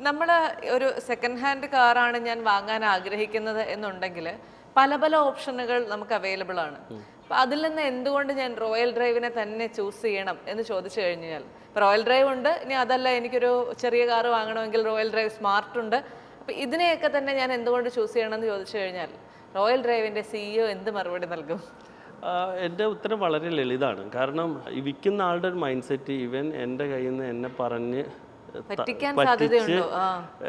നമ്മൾ ഒരു second hand കാറാണ് ഞാൻ വാങ്ങാൻ ആഗ്രഹിക്കുന്നത് എന്നുണ്ടെങ്കിൽ പല പല ഓപ്ഷനുകൾ നമുക്ക് അവൈലബിൾ ആണ്. അപ്പം അതിൽ നിന്ന് എന്തുകൊണ്ട് ഞാൻ റോയൽ ഡ്രൈവിനെ തന്നെ ചൂസ് ചെയ്യണം എന്ന് ചോദിച്ചു കഴിഞ്ഞാൽ, ഇപ്പോൾ റോയൽ ഡ്രൈവ് ഉണ്ട്, ഇനി അതല്ല എനിക്കൊരു ചെറിയ കാറ് വാങ്ങണമെങ്കിൽ റോയൽ ഡ്രൈവ് സ്മാർട്ട് ഉണ്ട്. അപ്പം ഇതിനെയൊക്കെ തന്നെ ഞാൻ എന്തുകൊണ്ട് ചൂസ് ചെയ്യണം എന്ന് ചോദിച്ചു കഴിഞ്ഞാൽ റോയൽ ഡ്രൈവിൻ്റെ CEO എന്ത് മറുപടി നൽകും? എൻ്റെ ഉത്തരം വളരെ ലളിതാണ്. കാരണം ഈ വിൽക്കുന്ന ആളുടെ ഒരു മൈൻഡ് സെറ്റ് ഈവൻ എൻ്റെ കയ്യിൽ നിന്ന് എന്നെ പറഞ്ഞ് പറ്റിക്കാൻ പറ്റിച്ച് സാധ്യതയുണ്ടോ?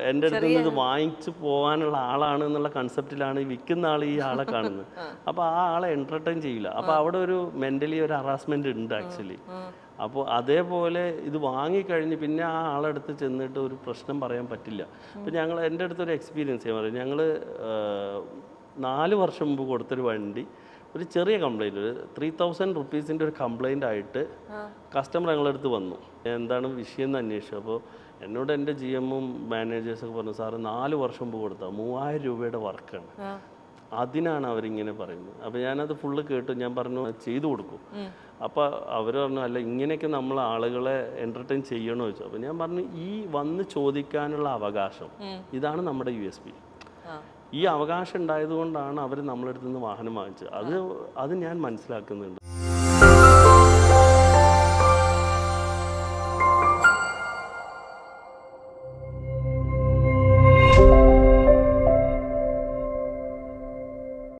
എൻ്റെ അടുത്ത് നിന്ന് ഇത് വാങ്ങിച്ചു പോകാനുള്ള ആളാണ് എന്നുള്ള കൺസെപ്റ്റിലാണ് ഈ വിൽക്കുന്ന ആൾ ഈ ആളെ കാണുന്നത്. അപ്പോൾ ആ ആളെ എൻ്റർടൈൻ ചെയ്യില്ല. അപ്പോൾ അവിടെ ഒരു മെൻ്റലി ഒരു ഹറാസ്മെൻ്റ് ഉണ്ട് ആക്ച്വലി. അപ്പോൾ അതേപോലെ ഇത് വാങ്ങിക്കഴിഞ്ഞ് പിന്നെ ആ ആളടുത്ത് ചെന്നിട്ട് ഒരു പ്രശ്നം പറയാൻ പറ്റില്ല. അപ്പോൾ എൻ്റെ അടുത്തൊരു എക്സ്പീരിയൻസ് ഞാൻ പറയും. ഞങ്ങൾ 4 വർഷം മുമ്പ് കൊടുത്തൊരു വണ്ടി ഒരു ചെറിയ കംപ്ലൈൻറ്റ്, ഒരു 3000 റുപ്പീസിൻ്റെ ഒരു കംപ്ലൈൻ്റ് ആയിട്ട് കസ്റ്റമർ ഞങ്ങളുടെ അടുത്ത് വന്നു. എന്താണ് വിഷയം എന്ന് അന്വേഷിച്ചു. അപ്പോൾ എന്നോട് എൻ്റെ GM-ഉം മാനേജേഴ്സൊക്കെ പറഞ്ഞു, സാറ് 4 വർഷം മുമ്പ് കൊടുത്താൽ 3000 രൂപയുടെ വർക്കാണ്, അതിനാണ് അവരിങ്ങനെ പറയുന്നത്. അപ്പോൾ ഞാനത് ഫുള്ള് കേട്ടു. ഞാൻ പറഞ്ഞു ചെയ്തു കൊടുക്കും. അപ്പോൾ അവർ പറഞ്ഞു അല്ല ഇങ്ങനെയൊക്കെ നമ്മൾ ആളുകളെ എൻ്റർടൈൻ ചെയ്യണമെന്ന് ചോദിച്ചു. അപ്പോൾ ഞാൻ പറഞ്ഞു ഈ വന്ന് ചോദിക്കാനുള്ള അവകാശം ഇതാണ് നമ്മുടെ USP. ഈ അവകാശം ഉണ്ടായതുകൊണ്ടാണ് അവർ നമ്മളടുത്ത് നിന്ന് വാഹനം വാങ്ങിച്ചത്. അത് ഞാൻ മനസ്സിലാക്കുന്നുണ്ട്.